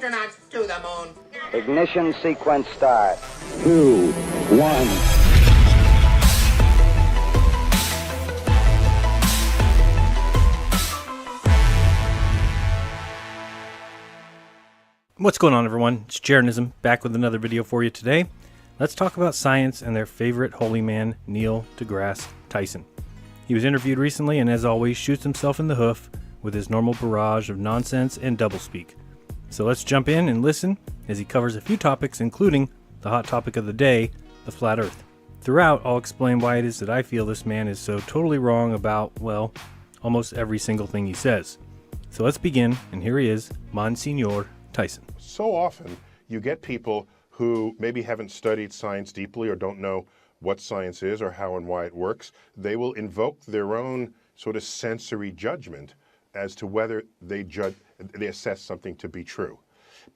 astronauts to the moon. Ignition sequence start. 2, 1. What's going on, everyone? It's Jeranism, back with another video for you today. Let's talk about science and their favorite holy man, Neil deGrasse Tyson. He was interviewed recently and, as always, shoots himself in the hoof with his normal barrage of nonsense and doublespeak. So let's jump in and listen as he covers a few topics, including the hot topic of the day, the flat earth. Throughout, I'll explain why it is that I feel this man is so totally wrong about, well, almost every single thing he says. So let's begin, and here he is, Monsignor Tyson. So often you get people who maybe haven't studied science deeply or don't know what science is or how and why it works. They will invoke their own sort of sensory judgment as to whether they assess something to be true.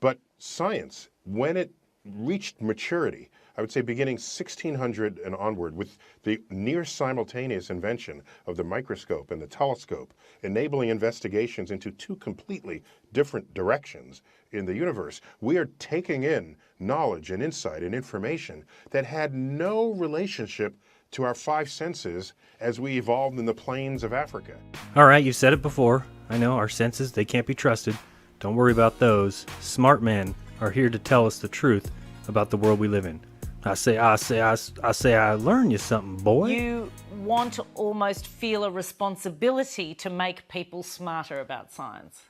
But science, when it reached maturity, I would say beginning 1600 and onward, with the near simultaneous invention of the microscope and the telescope, enabling investigations into two completely different directions in the universe, we are taking in knowledge and insight and information that had no relationship to our five senses as we evolved in the plains of Africa. Alright, you've said it before. I know, our senses, they can't be trusted. Don't worry about those. Smart men are here to tell us the truth about the world we live in. I learn you something, boy. You want to almost feel a responsibility to make people smarter about science.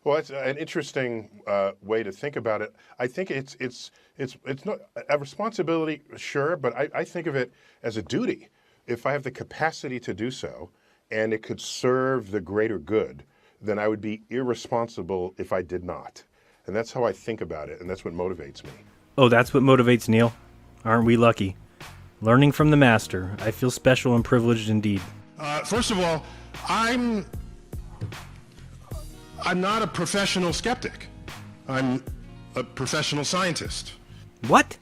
Well, that's an interesting way to think about it. I think it's not a responsibility, sure, but I think of it as a duty. If I have the capacity to do so, and it could serve the greater good, then I would be irresponsible if I did not. And that's how I think about it, and that's what motivates me. Oh, that's what motivates Neil? Aren't we lucky? Learning from the master, I feel special and privileged indeed. First of all, I'm not a professional skeptic. I'm a professional scientist. What?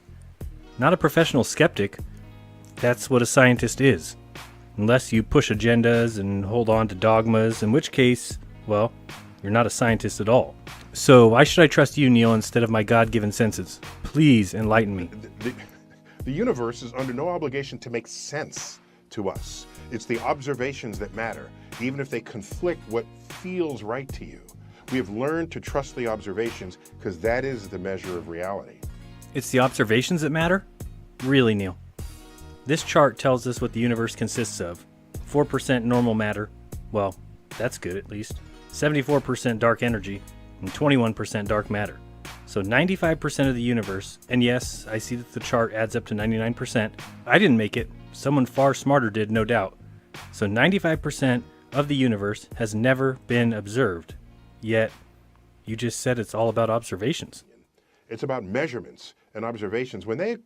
Not a professional skeptic? That's what a scientist is. Unless you push agendas and hold on to dogmas, in which case, well, you're not a scientist at all. So why should I trust you, Neil, instead of my God-given senses? Please enlighten me. The universe is under no obligation to make sense to us. It's the observations that matter, even if they conflict what feels right to you. We have learned to trust the observations because that is the measure of reality. It's the observations that matter? Really, Neil? This chart tells us what the universe consists of. 4% normal matter. Well, that's good at least. 74% dark energy and 21% dark matter. So 95% of the universe, and yes, I see that the chart adds up to 99%. I didn't make it. Someone far smarter did, no doubt. So 95% of the universe has never been observed. Yet, you just said it's all about observations. It's about measurements and observations. When they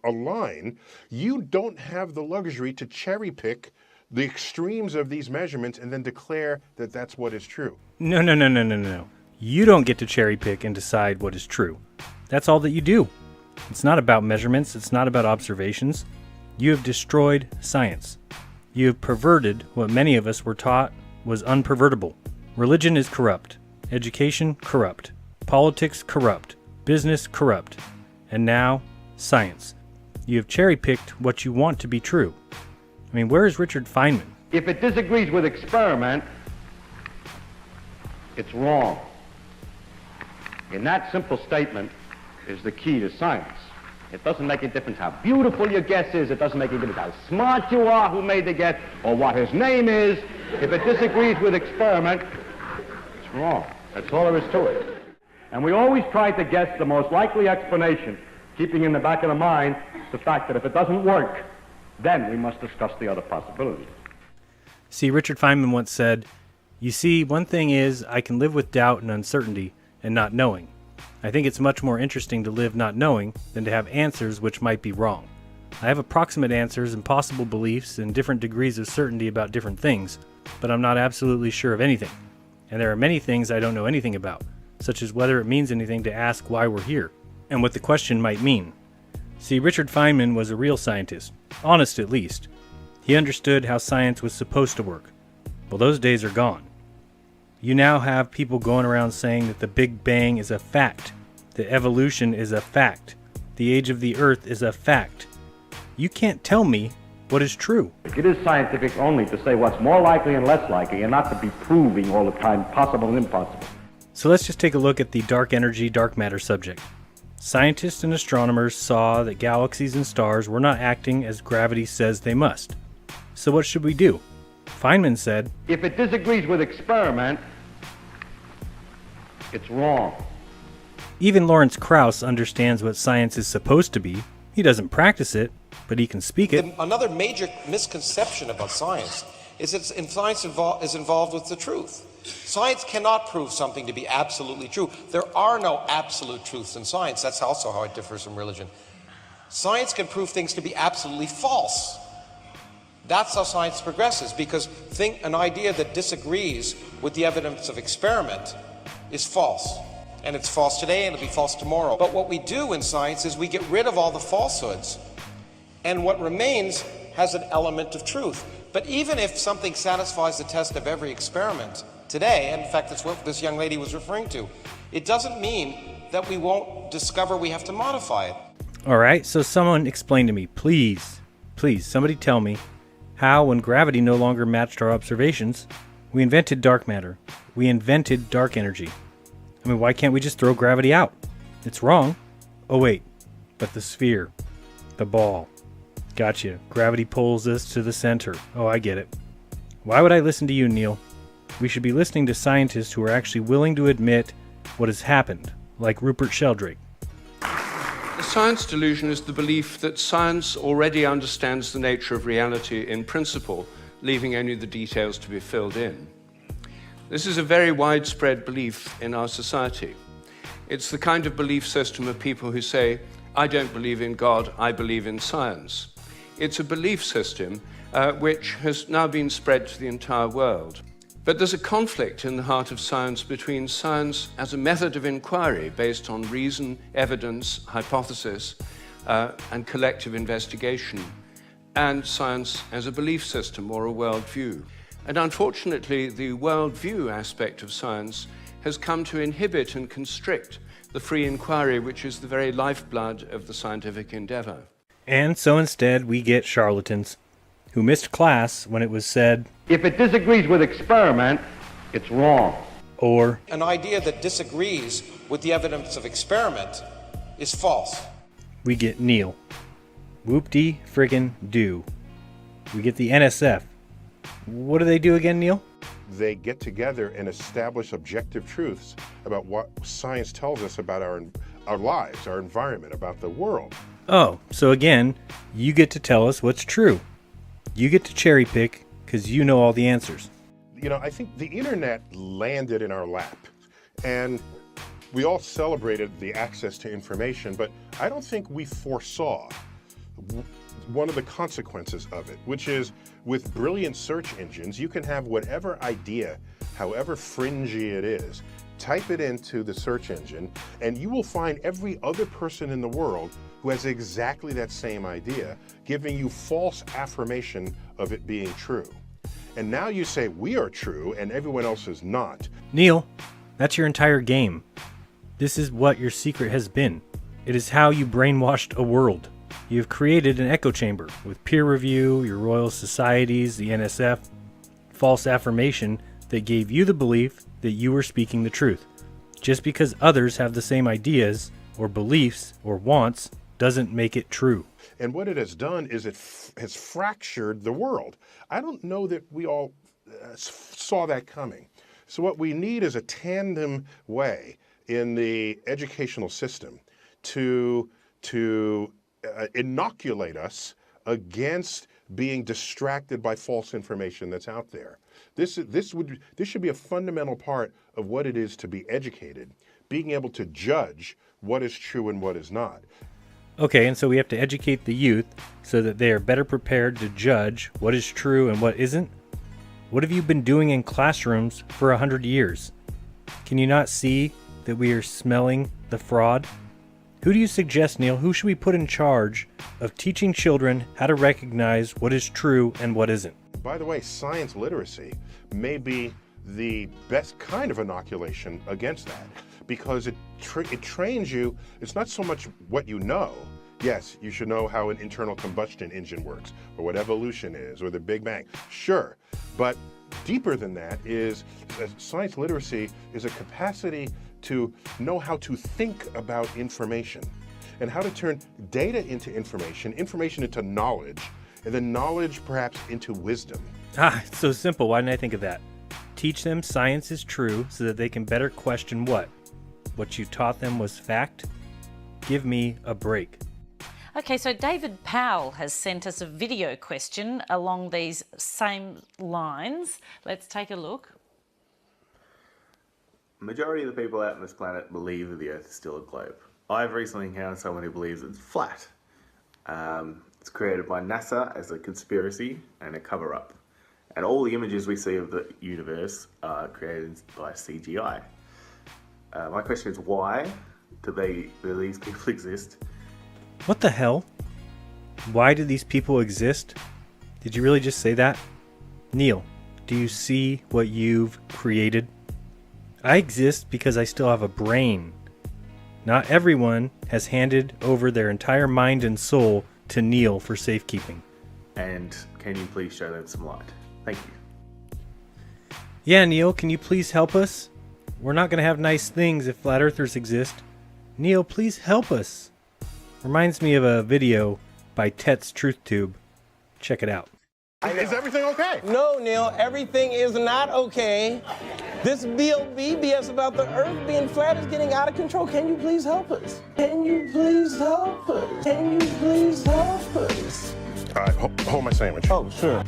align, you don't have the luxury to cherry pick the extremes of these measurements and then declare that that's what is true. No. You don't get to cherry pick and decide what is true. That's all that you do. It's not about measurements. It's not about observations. You have destroyed science. You have perverted what many of us were taught was unpervertible. Religion is corrupt. Education, corrupt. Politics, corrupt. Business, corrupt. And now, science. You have cherry-picked what you want to be true. I mean, where is Richard Feynman? If it disagrees with experiment, it's wrong. In that simple statement is the key to science. It doesn't make a difference how beautiful your guess is. It doesn't make a difference how smart you are, who made the guess, or what his name is. If it disagrees with experiment, it's wrong. That's all there is to it. And we always try to guess the most likely explanation, keeping in the back of the mind the fact that if it doesn't work, then we must discuss the other possibilities. See, Richard Feynman once said, "You see, one thing is I can live with doubt and uncertainty and not knowing. I think it's much more interesting to live not knowing than to have answers which might be wrong. I have approximate answers and possible beliefs and different degrees of certainty about different things, but I'm not absolutely sure of anything. And there are many things I don't know anything about, such as whether it means anything to ask why we're here, and what the question might mean." See, Richard Feynman was a real scientist, honest at least. He understood how science was supposed to work. Well, those days are gone. You now have people going around saying that the Big Bang is a fact, that evolution is a fact, the age of the Earth is a fact. You can't tell me what is true. It is scientific only to say what's more likely and less likely, and not to be proving all the time possible and impossible. So let's just take a look at the dark energy, dark matter subject. Scientists and astronomers saw that galaxies and stars were not acting as gravity says they must. So what should we do? Feynman said, If it disagrees with experiment, it's wrong. even Lawrence Krauss understands what science is supposed to be. He doesn't practice it, but he can speak it. Another major misconception about science is that science is involved with the truth. Science cannot prove something to be absolutely true. There are no absolute truths in science. That's also how it differs from religion. Science can prove things to be absolutely false. That's how science progresses, because an idea that disagrees with the evidence of experiment is false. And it's false today, and it'll be false tomorrow. But what we do in science is we get rid of all the falsehoods, and what remains has an element of truth. But even if something satisfies the test of every experiment today, and in fact that's what this young lady was referring to, it doesn't mean that we won't discover we have to modify it. Alright, so someone explain to me, please, somebody tell me how, when gravity no longer matched our observations, we invented dark matter. We invented dark energy. I mean, why can't we just throw gravity out? It's wrong. Oh wait, but the sphere, the ball. Gotcha. Gravity pulls us to the center. Oh, I get it. Why would I listen to you, Neil? We should be listening to scientists who are actually willing to admit what has happened, like Rupert Sheldrake. The science delusion is the belief that science already understands the nature of reality in principle, leaving only the details to be filled in. This is a very widespread belief in our society. It's the kind of belief system of people who say, I don't believe in God, I believe in science. It's a belief system which has now been spread to the entire world. But there's a conflict in the heart of science between science as a method of inquiry based on reason, evidence, hypothesis, and collective investigation, and science as a belief system or a worldview. And unfortunately, the worldview aspect of science has come to inhibit and constrict the free inquiry, which is the very lifeblood of the scientific endeavor. And so instead we get charlatans who missed class when it was said, If it disagrees with experiment, it's wrong. or An idea that disagrees with the evidence of experiment is false. we get Neil. Whoop-de-friggin-do. We get the NSF. What do they do again, Neil? They get together and establish objective truths about what science tells us about our lives, our environment, about the world. Oh, so again, you get to tell us what's true. You get to cherry pick because you know all the answers. You know, I think the internet landed in our lap, and we all celebrated the access to information, but I don't think we foresaw one of the consequences of it, which is with brilliant search engines, you can have whatever idea, however fringy it is, type it into the search engine, and you will find every other person in the world who has exactly that same idea, giving you false affirmation of it being true. And now you say we are true and everyone else is not. Neil, that's your entire game. This is what your secret has been. It is how you brainwashed a world. You have created an echo chamber with peer review, your royal societies, the NSF, false affirmation that gave you the belief that you were speaking the truth. Just because others have the same ideas or beliefs or wants doesn't make it true. And what it has done is it has fractured the world. I don't know that we all saw that coming. So what we need is a tandem way in the educational system to inoculate us against being distracted by false information that's out there. This should be a fundamental part of what it is to be educated, being able to judge what is true and what is not. Okay, and so we have to educate the youth so that they are better prepared to judge what is true and what isn't. What have you been doing in classrooms for 100 years? Can you not see that we are smelling the fraud? Who do you suggest, Neil? Who should we put in charge of teaching children how to recognize what is true and what isn't? By the way, science literacy may be the best kind of inoculation against that, because it trains you. It's not so much what you know. Yes, you should know how an internal combustion engine works, or what evolution is, or the Big Bang. Sure, but deeper than that is science literacy is a capacity to know how to think about information and how to turn data into information into knowledge, and then knowledge perhaps into wisdom. It's so simple. Why didn't I think of that? Teach them science is true so that they can better question what? What you taught them was fact? Give me a break. Okay, so David Powell has sent us a video question along these same lines. Let's take a look. Majority of the people out on this planet believe that the Earth is still a globe. I've recently encountered someone who believes it's flat. It's created by NASA as a conspiracy and a cover-up. And all the images we see of the universe are created by CGI. My question is, why do these people exist? What the hell? Why do these people exist? Did you really just say that? Neil, do you see what you've created? I exist because I still have a brain. Not everyone has handed over their entire mind and soul to Neil for safekeeping. And can you please show them some light? Thank you. Yeah, Neil, can you please help us? We're not going to have nice things if flat earthers exist. Neil, please help us. Reminds me of a video by Tet's TruthTube. Check it out. Is everything okay? No, Neil, everything is not okay. This BS about the Earth being flat is getting out of control. Can you please help us? Can you please help us? Can you please help us? All right, hold my sandwich. Oh, sure.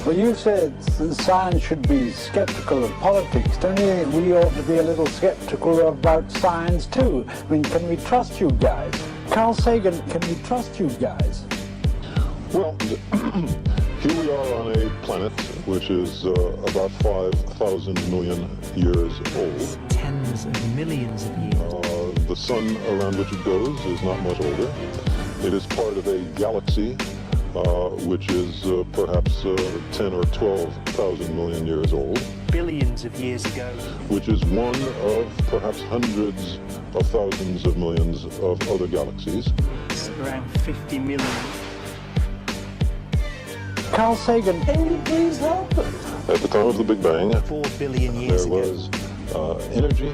Well, you said science should be skeptical of politics. Don't you think we ought to be a little skeptical about science too? I mean, can we trust you guys? Carl Sagan, can we trust you guys? Well, here we are on a planet which is about 5,000 million years old. Tens of millions of years. The sun around which it goes is not much older. It is part of a galaxy which is perhaps 10 or 12,000 million years old. Billions of years ago. Which is one of perhaps hundreds of thousands of millions of other galaxies. It's around 50 million. Carl Sagan, can you please help us? At the time of the Big Bang, 4 billion years there was energy,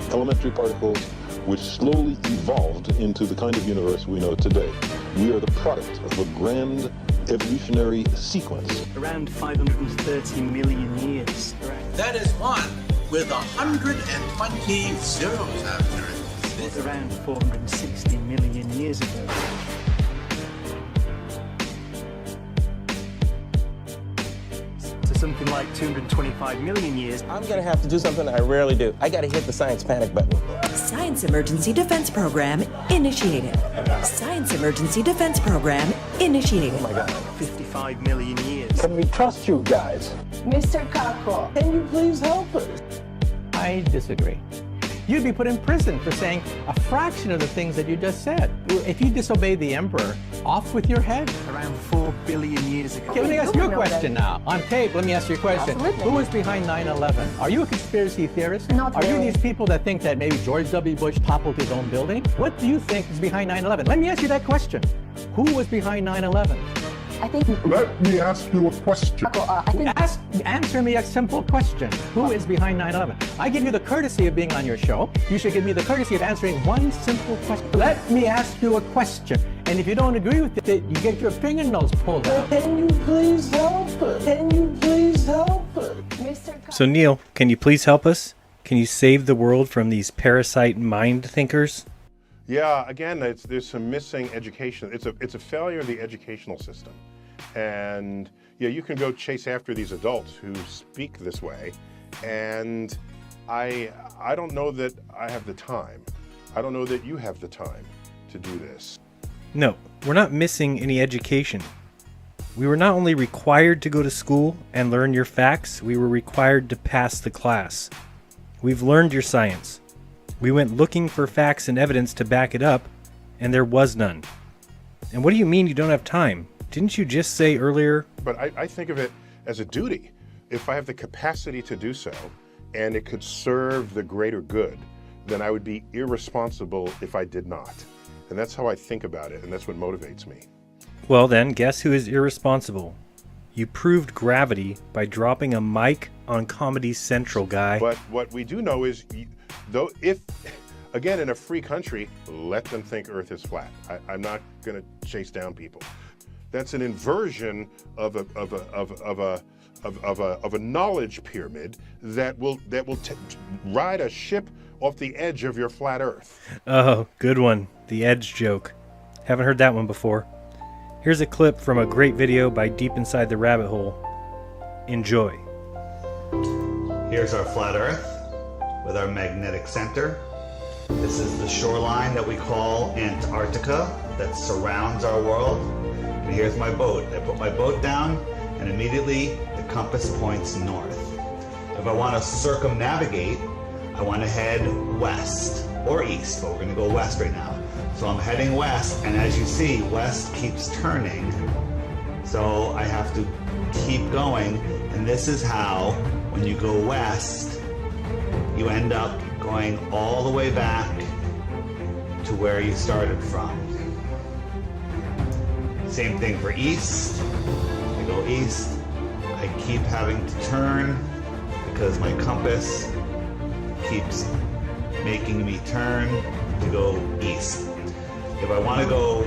elementary particles, which slowly evolved into the kind of universe we know today. We are the product of a grand evolutionary sequence. Around 530 million years. That is one with 120 zeros after it. It's around 460 million years ago. Something like 225 million years. I'm gonna have to do something I rarely do. I gotta hit the science panic button. Science Emergency Defense Program initiated. Science Emergency Defense Program initiated. Oh my God. 55 million years. Can we trust you guys? Mr. Cockrell, can you please help us? I disagree. You'd be put in prison for saying a fraction of the things that you just said. If you disobey the emperor, off with your head. Around 4 billion years ago. Okay, let me ask you a question now. On tape, let me ask you a question. Absolutely. Who was behind 9/11? Are you a conspiracy theorist? Not Are really. you these people that think that maybe George W. Bush toppled his own building? What do you think is behind 9/11? Let me ask you that question. Who was behind 9/11? I think. Let me ask you a question. Answer me a simple question. Who is behind 9/11? I give you the courtesy of being on your show. You should give me the courtesy of answering one simple question. Let me ask you a question. And if you don't agree with it, you get your fingernails pulled out. Can you please help us? Can you please help us? Mr. So Neil, can you please help us? Can you save the world from these parasite mind thinkers? Yeah, again, there's some missing education. It's a failure of the educational system. And yeah, you can go chase after these adults who speak this way, and I don't know that I have the time. I don't know that you have the time to do this. No, we're not missing any education. We were not only required to go to school and learn your facts, we were required to pass the class. We've learned your science. We went looking for facts and evidence to back it up, and there was none. And what do you mean you don't have time? Didn't you just say earlier? But I think of it as a duty. If I have the capacity to do so, and it could serve the greater good, then I would be irresponsible if I did not. And that's how I think about it, and that's what motivates me. Well then, guess who is irresponsible? You proved gravity by dropping a mic on Comedy Central, guy. But what we do know is, though, if, again, in a free country, let them think Earth is flat. I'm not going to chase down people. That's an inversion of a knowledge pyramid that will ride a ship off the edge of your flat Earth. Oh, good one. The edge joke. Haven't heard that one before. Here's a clip from a great video by Deep Inside the Rabbit Hole. Enjoy. Here's our flat Earth with our magnetic center. This is the shoreline that we call Antarctica that surrounds our world. And here's my boat. I put my boat down and immediately the compass points north. If I want to circumnavigate, I want to head west or east, but we're going to go west right now. So I'm heading west, and as you see, west keeps turning. So I have to keep going, and this is how, when you go west, you end up going all the way back to where you started from. Same thing for east. I go east, I keep having to turn because my compass keeps making me turn to go east. If I want to go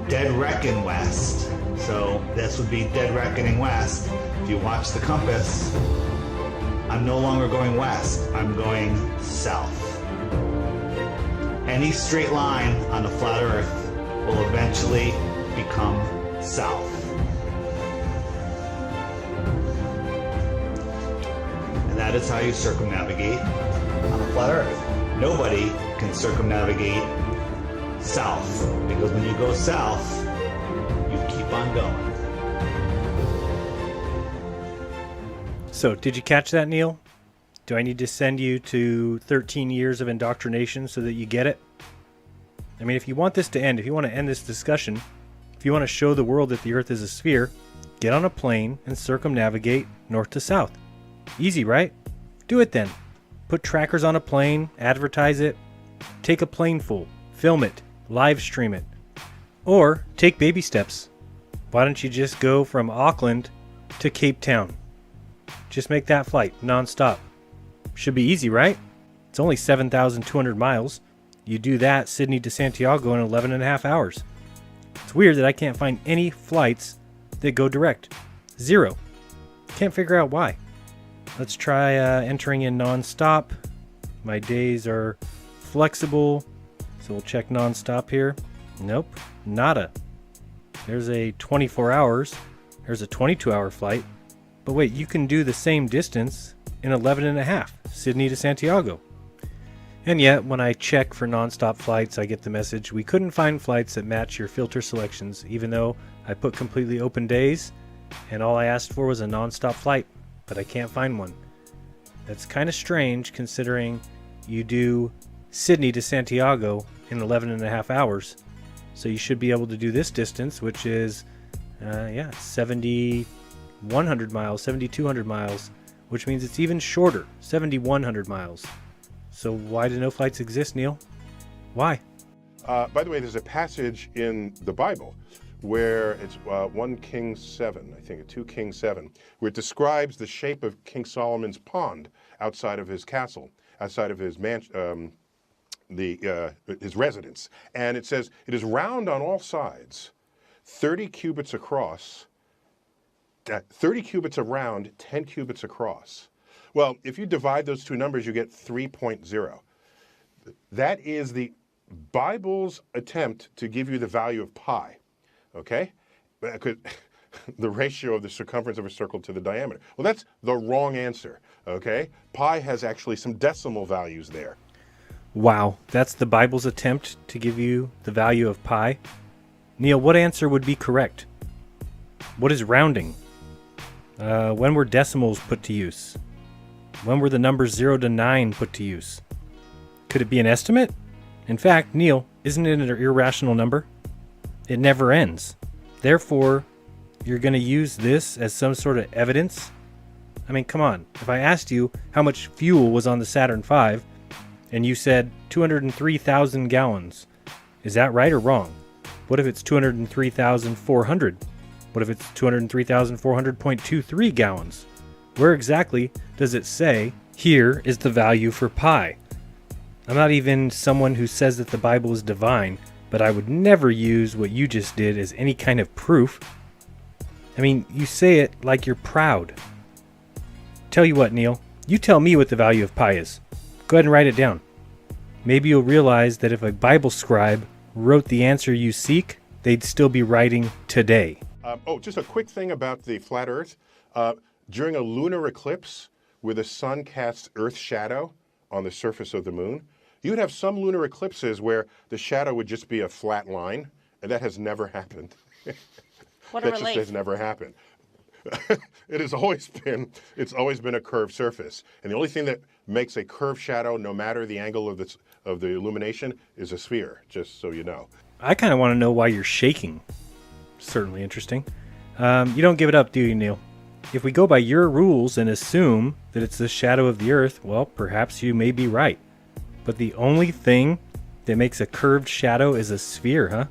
dead reckon west, so this would be dead reckoning west. If you watch the compass, I'm no longer going west, I'm going south. Any straight line on a flat Earth will eventually become south. And that is how you circumnavigate on a flat Earth. Nobody can circumnavigate south, because when you go south, you keep on going. So, did you catch that, Neil? Do I need to send you to 13 years of indoctrination so that you get it? I mean, if you want this to end, if you want to end this discussion, if you want to show the world that the Earth is a sphere, get on a plane and circumnavigate north to south. Easy, right? Do it then. Put trackers on a plane, advertise it, take a plane full, film it, live stream it. Or take baby steps. Why don't you just go from Auckland to Cape Town? Just make that flight non-stop. Should be easy, right? It's only 7,200 miles. You do that Sydney to Santiago in 11 and a half hours. It's weird that I can't find any flights that go direct. Zero. Can't figure out why. Let's try entering in non-stop. My days are flexible, so we'll check non-stop here. Nope, nada. There's a 24 hours. There's a 22-hour flight. But wait, you can do the same distance in 11 and a half, Sydney to Santiago. And yet, when I check for non-stop flights, I get the message, we couldn't find flights that match your filter selections, even though I put completely open days, and all I asked for was a non-stop flight, but I can't find one. That's kind of strange, considering you do Sydney to Santiago in 11 and a half hours. So you should be able to do this distance, which is, 7,100 miles, 7,200 miles, which means it's even shorter, 7,100 miles. So why do no flights exist, Neil? Why? By the way, there's a passage in the Bible where it's 1 Kings 7, I think, 2 Kings 7, where it describes the shape of King Solomon's pond outside of his castle, outside of his his residence. And it says, it is round on all sides, 30 cubits across, 30 cubits around, 10 cubits across. Well, if you divide those two numbers, you get 3.0. That is the Bible's attempt to give you the value of pi, okay? The ratio of the circumference of a circle to the diameter. Well, that's the wrong answer, okay? Pi has actually some decimal values there. Wow, that's the Bible's attempt to give you the value of pi? Neil, what answer would be correct? What is rounding? When were decimals put to use? When were the numbers 0 to 9 put to use? Could it be an estimate? In fact, Neil, isn't it an irrational number? It never ends. Therefore, you're going to use this as some sort of evidence? I mean, come on. If I asked you how much fuel was on the Saturn V, and you said 203,000 gallons, is that right or wrong? What if it's 203,400? What if it's 203,400.23 gallons? Where exactly does it say, here is the value for pi? I'm not even someone who says that the Bible is divine, but I would never use what you just did as any kind of proof. I mean, you say it like you're proud. Tell you what, Neil, you tell me what the value of pi is. Go ahead and write it down. Maybe you'll realize that if a Bible scribe wrote the answer you seek, they'd still be writing today. Just a quick thing about the flat Earth. During a lunar eclipse, where the sun casts Earth's shadow on the surface of the moon, you would have some lunar eclipses where the shadow would just be a flat line, and that has never happened. What a that relief. just has never happened. It's always been a curved surface, and the only thing that makes a curved shadow, no matter the angle of the illumination, is a sphere. Just so you know. I kind of want to know why you're shaking. Certainly interesting. You don't give it up, do you, Neil? If we go by your rules and assume that it's the shadow of the Earth, well, perhaps you may be right. But the only thing that makes a curved shadow is a sphere, huh?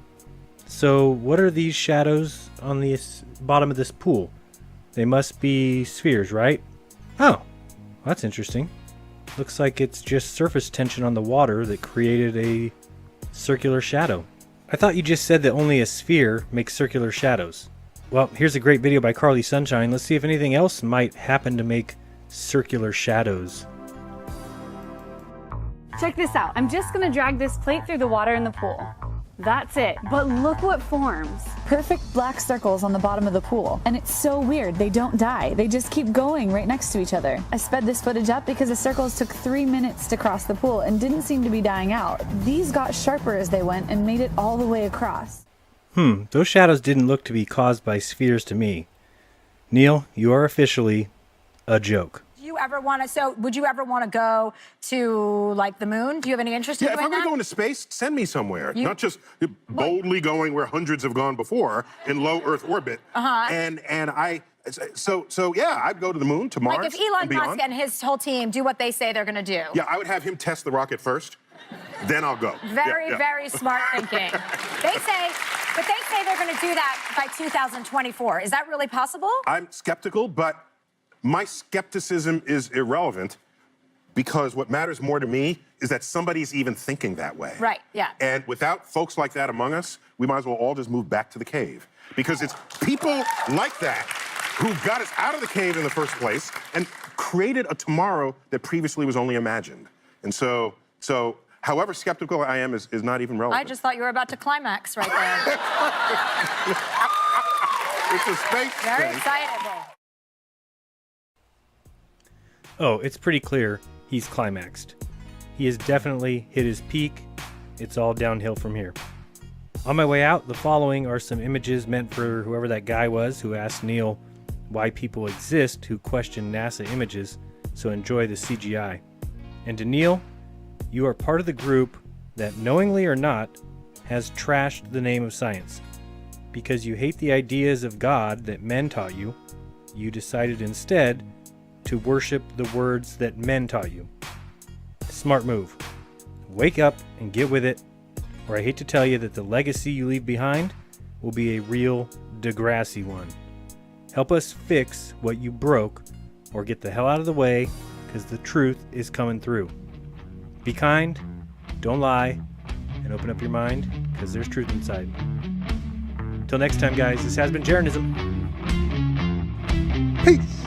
So what are these shadows on the bottom of this pool? They must be spheres, right? Oh, that's interesting. Looks like it's just surface tension on the water that created a circular shadow. I thought you just said that only a sphere makes circular shadows. Well, here's a great video by Carly Sunshine. Let's see if anything else might happen to make circular shadows. Check this out. I'm just gonna drag this plate through the water in the pool. That's it. But look what forms. Perfect black circles on the bottom of the pool. And it's so weird. They don't die. They just keep going right next to each other. I sped this footage up because the circles took 3 minutes to cross the pool and didn't seem to be dying out. These got sharper as they went and made it all the way across. Those shadows didn't look to be caused by spheres to me. Neil, you are officially a joke. Would you ever want to go to, like, the moon? Do you have any interest in doing that? Yeah, if I'm going to go into space, send me somewhere. Not just boldly going where hundreds have gone before in low Earth orbit. Yeah, I'd go to the moon, to Mars, Like, if Elon and beyond. Musk and his whole team do what they say they're going to do. Yeah, I would have him test the rocket first, then I'll go. Very smart thinking. They say they're going to do that by 2024. Is that really possible? I'm skeptical, but my skepticism is irrelevant because what matters more to me is that somebody's even thinking that way. Right, yeah. And without folks like that among us, we might as well all just move back to the cave. Because it's people like that who got us out of the cave in the first place and created a tomorrow that previously was only imagined. And so however skeptical I am is not even relevant. I just thought you were about to climax right there. It's a space Very thing. excitable. Oh, it's pretty clear he's climaxed. He has definitely hit his peak. It's all downhill from here. On my way out, the following are some images meant for whoever that guy was who asked Neil why people exist who question NASA images, so enjoy the CGI. And to Neil, you are part of the group that, knowingly or not, has trashed the name of science. Because you hate the ideas of God that men taught you, you decided instead to worship the words that men taught you. Smart move. Wake up and get with it, or I hate to tell you that the legacy you leave behind will be a real Degrassi one. Help us fix what you broke, or get the hell out of the way, because the truth is coming through. Be kind, don't lie, and open up your mind, because there's truth inside. Till next time, guys, this has been Jeranism. Peace!